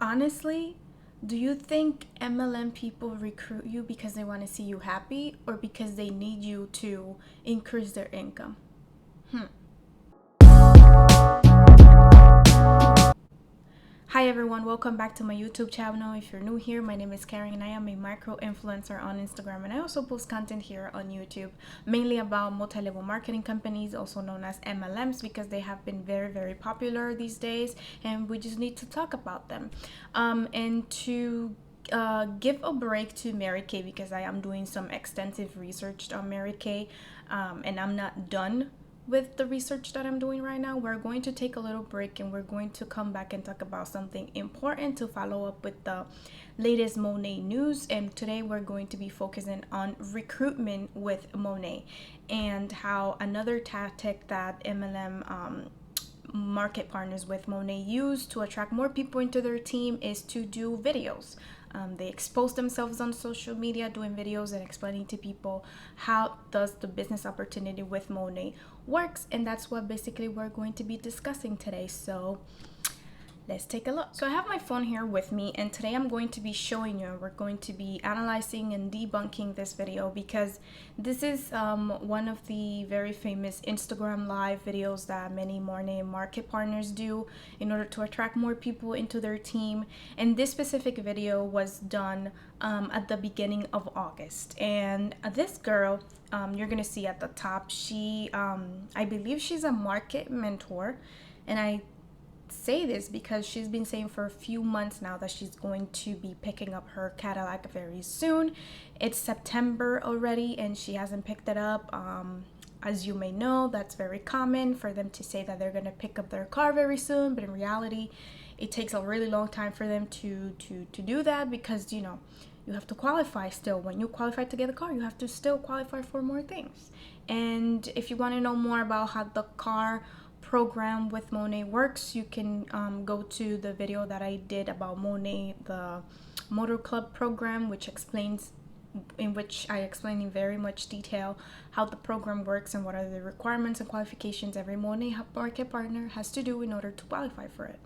honestly, do you think MLM people recruit you because they want to see you happy or because they need you to increase their income? Hi everyone, welcome back to my YouTube channel. If you're new here, my name is Karen and I am a micro influencer on Instagram, and I also post content here on YouTube mainly about multi-level marketing companies, also known as MLMs, because they have been very popular these days and we just need to talk about them. And to give a break to Mary Kay, because I am doing some extensive research on Mary Kay, and I'm not done with the research that I'm doing right now. We're going to take a little break and we're going to come back and talk about something important to follow up with the latest Monat news. And today we're going to be focusing on recruitment with Monat and how another tactic that MLM market partners with Monat use to attract more people into their team is to do videos. They expose themselves on social media doing videos and explaining to people how does the business opportunity with Monat works, and that's what basically we're going to be discussing today. So let's take a look. So I have my phone here with me, and today I'm going to be showing you, we're going to be analyzing and debunking this video because this is one of the very famous Instagram live videos that many Monat market partners do in order to attract more people into their team. And this specific video was done at the beginning of August, and this girl, you're gonna see at the top, she I believe she's a market mentor, and I say this because she's been saying for a few months now that she's going to be picking up her Cadillac very soon. It's September already and she hasn't picked it up. As you may know, that's very common for them to say that they're going to pick up their car very soon, but in reality it takes a really long time for them to do that, because you have to qualify still. When you qualify to get a car, you have to still qualify for more things. And if you want to know more about how the car program with Monat works, you can go to the video that I did about Monat, the motor club program, in which I explain in very much detail how the program works and what are the requirements and qualifications every Monat market partner has to do in order to qualify for it.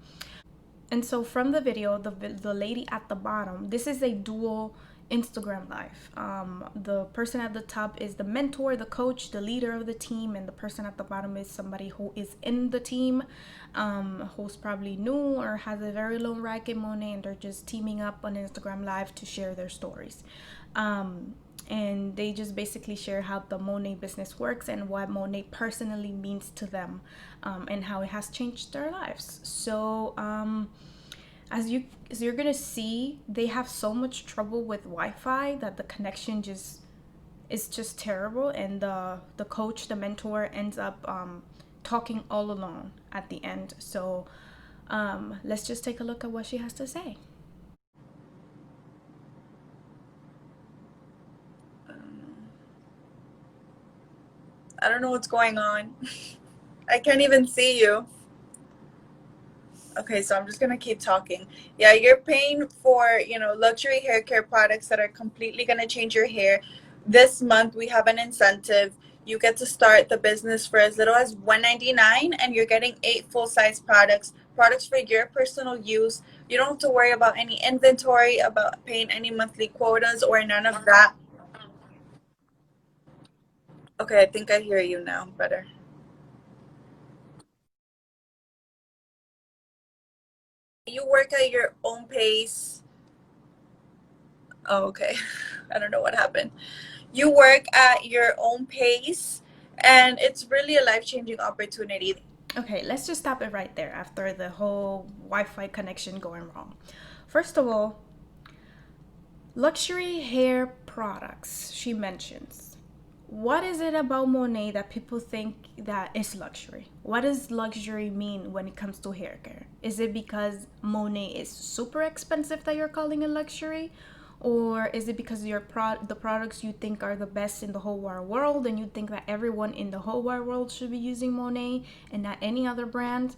And so from the video, the lady at the bottom, this is a dual Instagram live. The person at the top is the mentor, the coach, the leader of the team, and the person at the bottom is somebody who is in the team, who's probably new or has a very low rank in Monat, and they're just teaming up on Instagram live to share their stories. And they just basically share how the Monat business works and what Monat personally means to them, and how it has changed their lives. So as you're gonna see, they have so much trouble with Wi-Fi that the connection is just terrible, and the coach, the mentor, ends up talking all alone at the end. So let's just take a look at what she has to say. I don't know what's going on. I can't even see you. Okay, so I'm just gonna keep talking. Yeah, you're paying for, luxury hair care products that are completely gonna change your hair. This month we have an incentive. You get to start the business for as little as $199, and you're getting 8 full-size products for your personal use. You don't have to worry about any inventory, about paying any monthly quotas or none of that. Okay, I think I hear you now better. You work at your own pace. Oh, okay. I don't know what happened. You work at your own pace, and it's really a life-changing opportunity. Okay, let's just stop it right there after the whole Wi-Fi connection going wrong. First of all, luxury hair products, she mentions. What is it about Monat that people think that is luxury? What does luxury mean when it comes to hair care? Is it because Monat is super expensive that you're calling it luxury? Or is it because the products you think are the best in the whole wide world and you think that everyone in the whole wide world should be using Monat and not any other brand?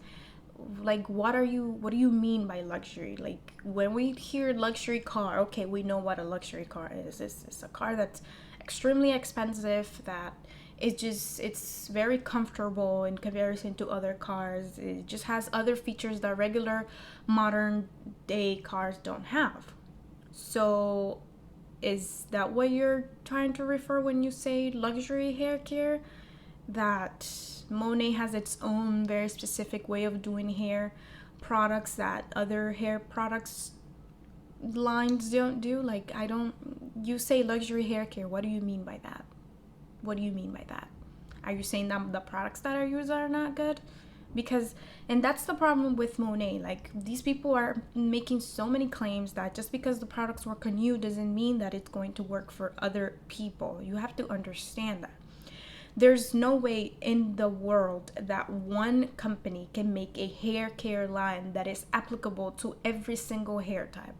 Like, what do you mean by luxury? Like, when we hear luxury car, okay, we know what a luxury car is. It's a car that's extremely expensive, that It's very comfortable in comparison to other cars. It just has other features that regular modern day cars don't have. So is that what you're trying to refer when you say luxury hair care? That Monet has its own very specific way of doing hair products that other hair products lines don't do? Like, I don't. You say luxury hair care. What do you mean by that? What do you mean by that? Are you saying that the products that are used are not good? Because, and that's the problem with Monet. Like, these people are making so many claims that just because the products work on you doesn't mean that it's going to work for other people. You have to understand that. There's no way in the world that one company can make a hair care line that is applicable to every single hair type.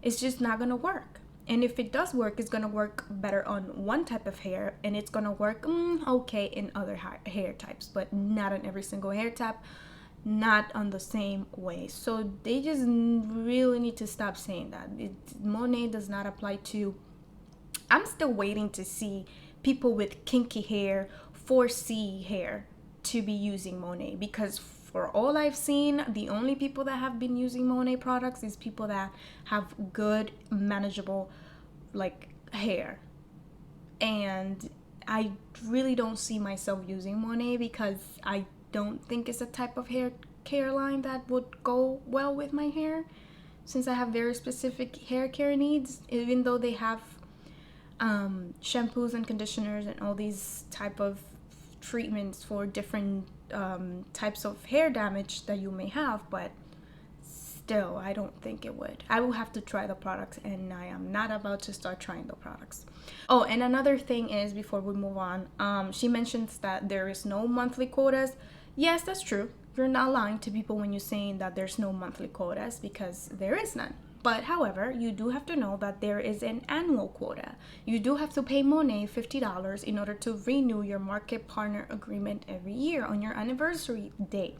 It's just not gonna work. And if it does work, it's gonna work better on one type of hair, and it's gonna work okay in other hair types, but not on every single hair type, not on the same way. So they just really need to stop saying that. Monet does not apply to. I'm still waiting to see people with kinky hair, 4C hair, to be using Monet, because for all I've seen, the only people that have been using Monet products is people that have good, manageable, like, hair. And I really don't see myself using Monet because I don't think it's a type of hair care line that would go well with my hair, since I have very specific hair care needs. Even though they have shampoos and conditioners and all these type of treatments for different types of hair damage that you may have, but still, I don't think it would. I will have to try the products, and I am not about to start trying the products. Oh, and another thing is, before we move on, she mentions that there is no monthly quotas. Yes, that's true. You're not lying to people when you're saying that there's no monthly quotas, because there is none. But however, you do have to know that there is an annual quota. You do have to pay Monet $50 in order to renew your market partner agreement every year on your anniversary day,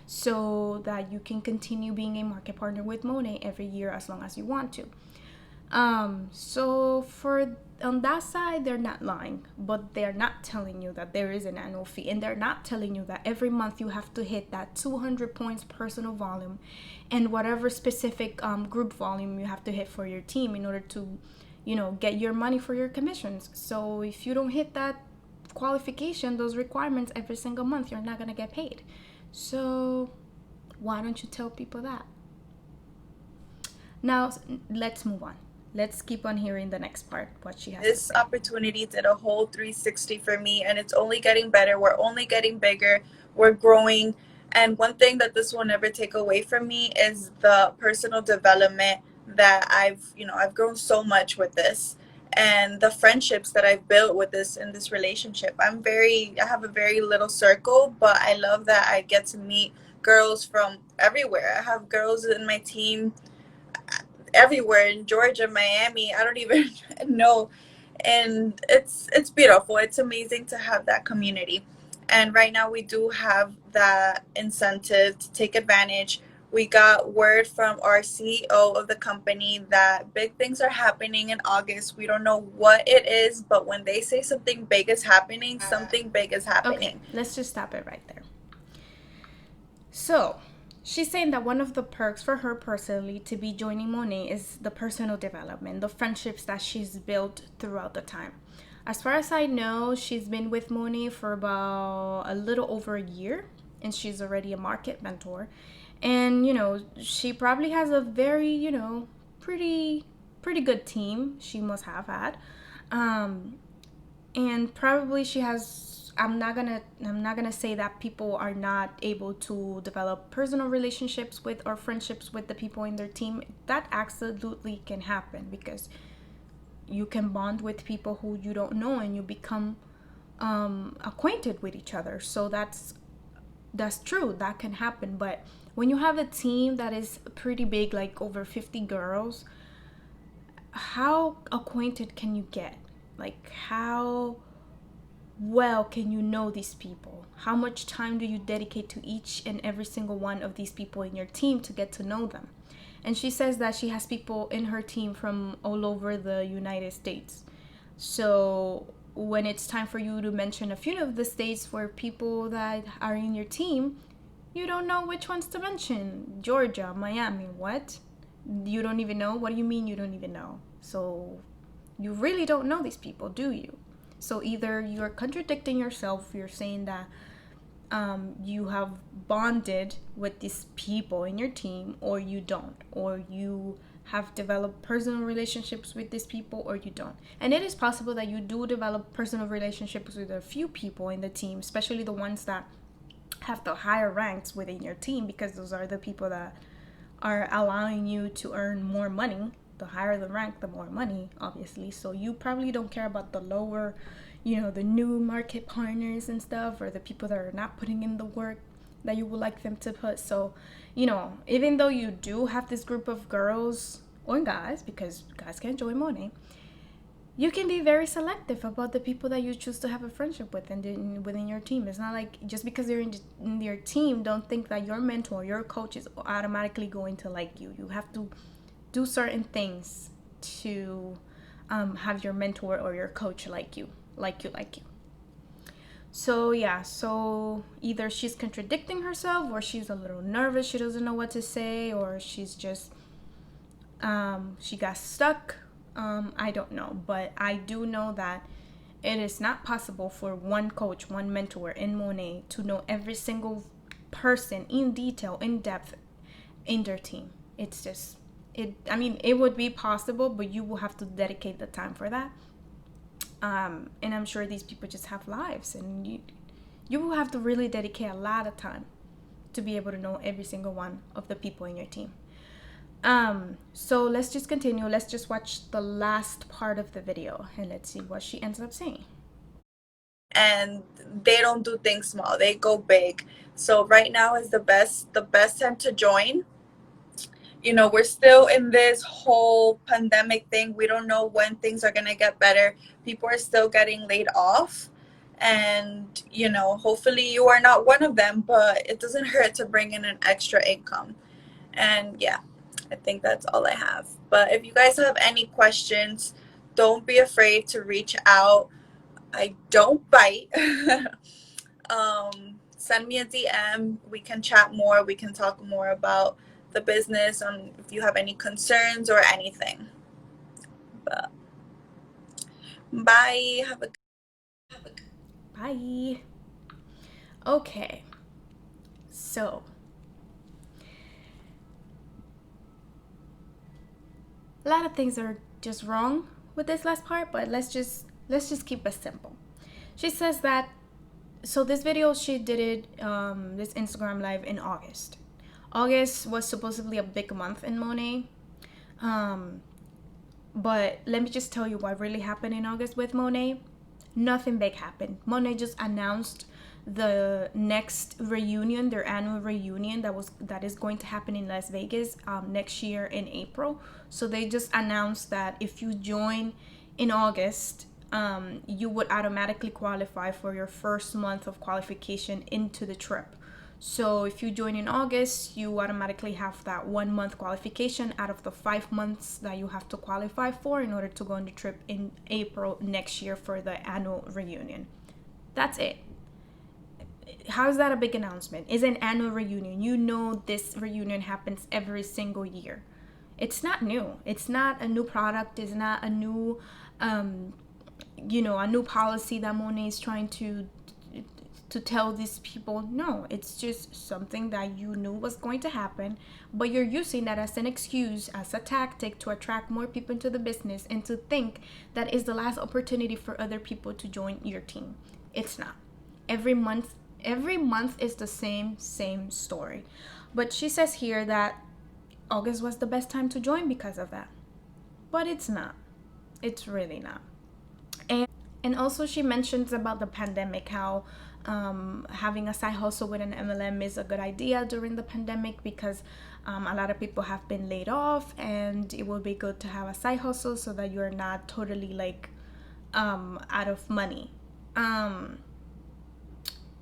so that you can continue being a market partner with Monet every year as long as you want to. So for on that side, they're not lying, but they're not telling you that there is an annual fee, and they're not telling you that every month you have to hit that 200 points personal volume and whatever specific group volume you have to hit for your team in order to, get your money for your commissions. So if you don't hit that qualification, those requirements every single month, you're not gonna get paid. So why don't you tell people that? Now let's move on. Let's keep on hearing the next part, what she has to This say. opportunity did a whole 360 for me, and it's only getting better. We're only getting bigger. We're growing. And one thing that this will never take away from me is the personal development that I've grown so much with this, and the friendships that I've built with this in this relationship. I have a very little circle, but I love that I get to meet girls from everywhere. I have girls in my team everywhere in Georgia, Miami. I don't even know, and it's beautiful. It's amazing to have that community. And right now we do have that incentive to take advantage. We got word from our CEO of the company that big things are happening in August. We don't know what it is, but when they say something big is happening, something big is Okay, happening. let's just stop it right there. So, she's saying that one of the perks for her personally to be joining Monet is the personal development, the friendships that she's built throughout the time. As far as I know, she's been with Monet for about a little over a year, and she's already a market mentor. And, she probably has a very, pretty good team she must have had. Um, and probably she has, I'm not gonna say that people are not able to develop personal relationships with or friendships with the people in their team. That absolutely can happen, because you can bond with people who you don't know, and you become acquainted with each other. So that's true, that can happen. But when you have a team that is pretty big, like over 50 girls, how acquainted can you get? Like, how well can you know these people? How much time do you dedicate to each and every single one of these people in your team to get to know them? And she says that she has people in her team from all over the United States. So when it's time for you to mention a few of the states for people that are in your team, you don't know which ones to mention. Georgia, Miami, what? You don't even know? What do you mean you don't even know? So you really don't know these people, do you? So either you're contradicting yourself, you're saying that you have bonded with these people in your team, or you don't, or you have developed personal relationships with these people, or you don't. And it is possible that you do develop personal relationships with a few people in the team, especially the ones that have the higher ranks within your team, because those are the people that are allowing you to earn more money. The higher the rank, the more money, obviously. So you probably don't care about the lower, the new market partners and stuff, or the people that are not putting in the work that you would like them to put. So, even though you do have this group of girls or guys, because guys can join Monet, you can be very selective about the people that you choose to have a friendship with and within your team. It's not like just because they're in your team, don't think that your mentor, your coach is automatically going to like you. You have to do certain things to have your mentor or your coach like you, like you, like you. So yeah, so either she's contradicting herself, or she's a little nervous, she doesn't know what to say, or she's just she got stuck. I don't know, but I do know that it is not possible for one coach, one mentor in Monet to know every single person in detail, in depth in their team. It's just it would be possible, but you will have to dedicate the time for that. And I'm sure these people just have lives, and you will have to really dedicate a lot of time to be able to know every single one of the people in your team. So let's just continue. Let's just watch the last part of the video and let's see what she ends up saying. And they don't do things small, they go big. So right now is the best time to join. We're still in this whole pandemic thing. We don't know when things are going to get better. People are still getting laid off. And, hopefully you are not one of them, but it doesn't hurt to bring in an extra income. And yeah, I think that's all I have. But if you guys have any questions, don't be afraid to reach out. I don't bite. Send me a DM. We can chat more. We can talk more about the business, if you have any concerns or anything. But bye. Bye. Okay. So, a lot of things are just wrong with this last part, but let's just keep it simple. She says that so this video she did it this Instagram live in August. August was supposedly a big month in Monet. Um, but let me just tell you what really happened in August with Monet. Nothing big happened. Monet just announced the next reunion, their annual reunion that is going to happen in Las Vegas next year in April. So they just announced that if you join in August, you would automatically qualify for your first month of qualification into the trip. So if you join in August, you automatically have that 1 month qualification out of the 5 months that you have to qualify for in order to go on the trip in April next year for the annual reunion. That's it. How is that a big announcement? It's an annual reunion. You know this reunion happens every single year. It's not new. It's not a new product. It's not a new, a new policy that Monet is trying to tell these people. No, it's just something that you knew was going to happen, but you're using that as an excuse, as a tactic to attract more people into the business and to think that is the last opportunity for other people to join your team. It's not. Every month is the same story. But she says here that August was the best time to join because of that. But it's not. It's really not. And also she mentions about the pandemic, how having a side hustle with an MLM is a good idea during the pandemic because a lot of people have been laid off, and it will be good to have a side hustle so that you're not totally like out of money.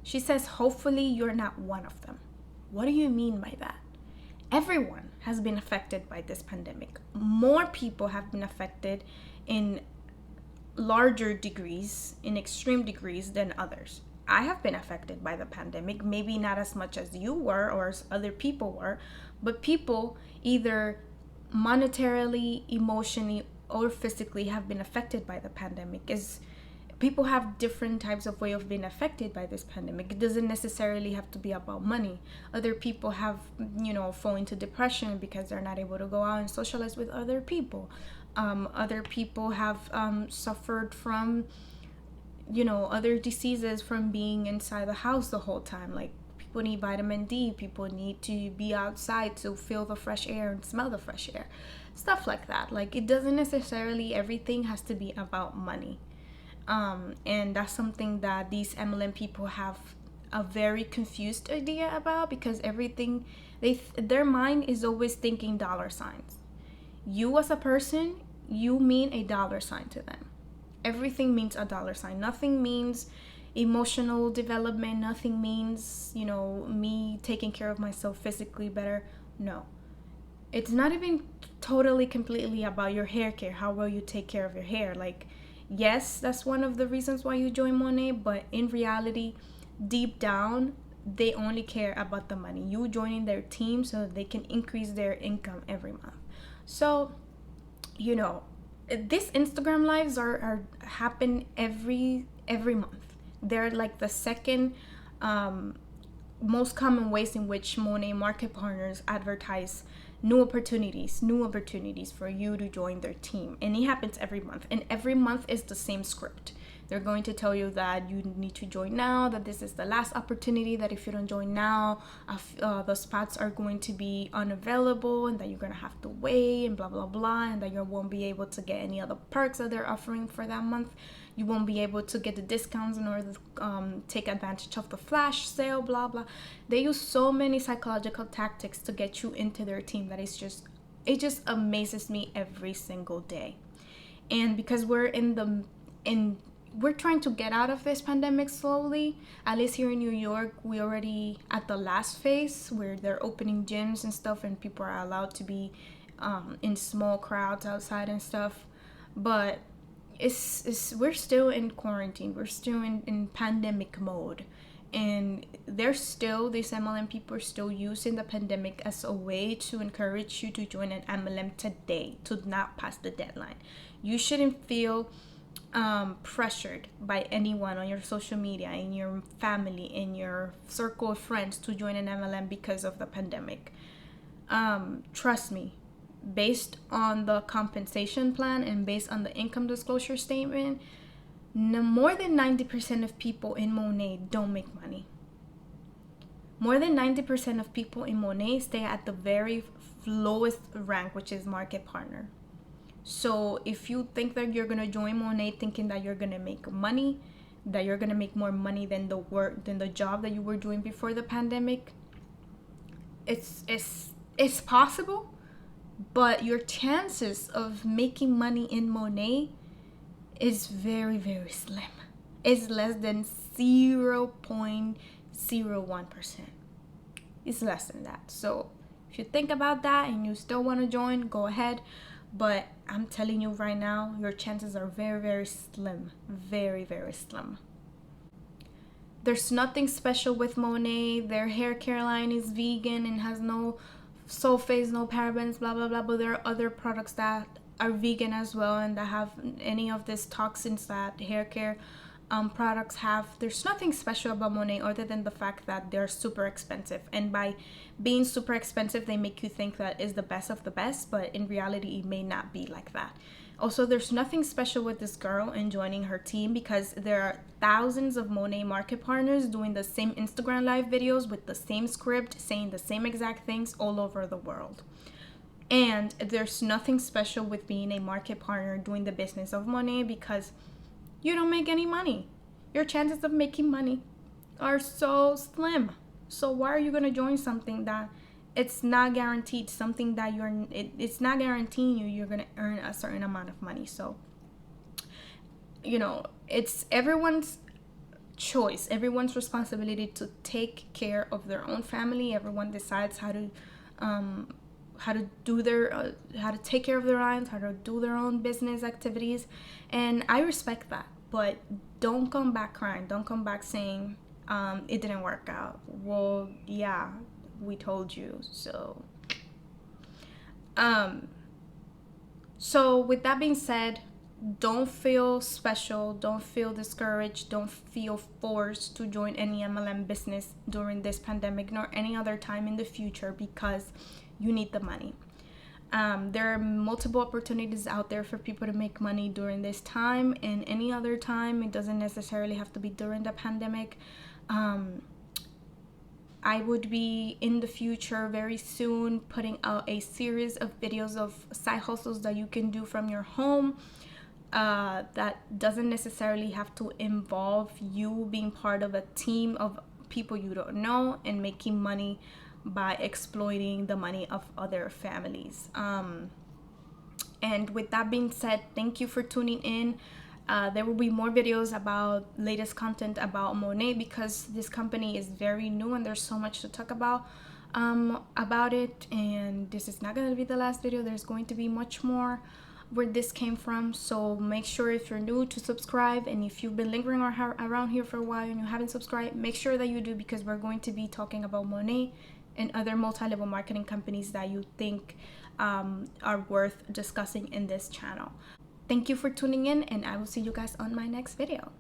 She says, hopefully you're not one of them. What do you mean by that? Everyone has been affected by this pandemic. More people have been affected in larger degrees, in extreme degrees than others. I have been affected by the pandemic, maybe not as much as you were or as other people were, but people either monetarily, emotionally, or physically have been affected by the pandemic. Is people have different types of way of being affected by this pandemic. It doesn't necessarily have to be about money. Other people have, fall into depression because they're not able to go out and socialize with other people. Other people have suffered from, other diseases from being inside the house the whole time. Like, people need vitamin D, people need to be outside to feel the fresh air and smell the fresh air. Stuff like that. Like, it doesn't necessarily, everything has to be about money. And that's something that these MLM people have a very confused idea about, because everything their mind is always thinking dollar signs. You as a person, you mean a dollar sign to them. Everything means a dollar sign. Nothing means emotional development. Nothing means, me taking care of myself physically better. No. It's not even totally completely about your hair care, how well you take care of your hair. Like, yes, that's one of the reasons why you join Monat, but in reality, deep down, they only care about the money. You joining their team so that they can increase their income every month. So, these Instagram lives are happen every month. They're like the second most common ways in which Monat market partners advertise new opportunities for you to join their team. And it happens every month. And every month is the same script. They're going to tell you that you need to join now, that this is the last opportunity, that if you don't join now, the spots are going to be unavailable, and that you're going to have to wait, and blah, blah, blah, and that you won't be able to get any other perks that they're offering for that month. You won't be able to get the discounts in order to take advantage of the flash sale, blah, blah. They use so many psychological tactics to get you into their team that it just amazes me every single day. And because we're trying to get out of this pandemic slowly. At least here in New York, we already at the last phase where they're opening gyms and stuff, and people are allowed to be in small crowds outside and stuff. But we're still in quarantine. We're still in pandemic mode. And these MLM people are still using the pandemic as a way to encourage you to join an MLM today, to not pass the deadline. You shouldn't feel pressured by anyone on your social media, in your family, in your circle of friends to join an MLM because of the pandemic. Trust me, based on the compensation plan and based on the income disclosure statement, more than 90% of people in Monat don't make money. More than 90% of people in Monat stay at the very lowest rank, which is market partner. So if you think that you're gonna join Monat thinking that you're gonna make money, that you're gonna make more money than the job that you were doing before the pandemic, it's possible, but your chances of making money in Monat is very, very slim. It's less than 0.01%. It's less than that. So if you think about that and you still want to join, go ahead. But I'm telling you right now, your chances are very, very slim. Very, very slim. There's nothing special with Monat. Their hair care line is vegan and has no sulfates, no parabens, blah, blah, blah. But there are other products that are vegan as well and that have any of these toxins that hair care products have. There's nothing special about Monat other than the fact that they're super expensive, and by being super expensive they make you think that is the best of the best, but in reality it may not be like that. Also, there's nothing special with this girl and joining her team, because there are thousands of Monat market partners doing the same Instagram live videos with the same script, saying the same exact things all over the world. And there's nothing special with being a market partner doing the business of Monat, because you don't make any money. Your chances of making money are so slim. So why are you going to join something that it's not guaranteed, something that it's not guaranteeing you're going to earn a certain amount of money? So, it's everyone's choice, everyone's responsibility to take care of their own family. Everyone decides how to take care of their lines, how to do their own business activities, and I respect that. But don't come back crying. Don't come back saying it didn't work out. Well, yeah, we told you so. Um, so with that being said, don't feel special, don't feel discouraged, don't feel forced to join any MLM business during this pandemic nor any other time in the future because you need the money. There are multiple opportunities out there for people to make money during this time and any other time. It doesn't necessarily have to be during the pandemic. I would be in the future very soon putting out a series of videos of side hustles that you can do from your home. That doesn't necessarily have to involve you being part of a team of people you don't know and making money by exploiting the money of other families. And with that being said, thank you for tuning in. There will be more videos about latest content about Monat because this company is very new and there's so much to talk about it. And this is not going to be the last video. There's going to be much more where this came from. So make sure if you're new to subscribe, and if you've been lingering around here for a while and you haven't subscribed, make sure that you do, because we're going to be talking about Monat and other multi-level marketing companies that you think are worth discussing in this channel. Thank you for tuning in, and I will see you guys on my next video.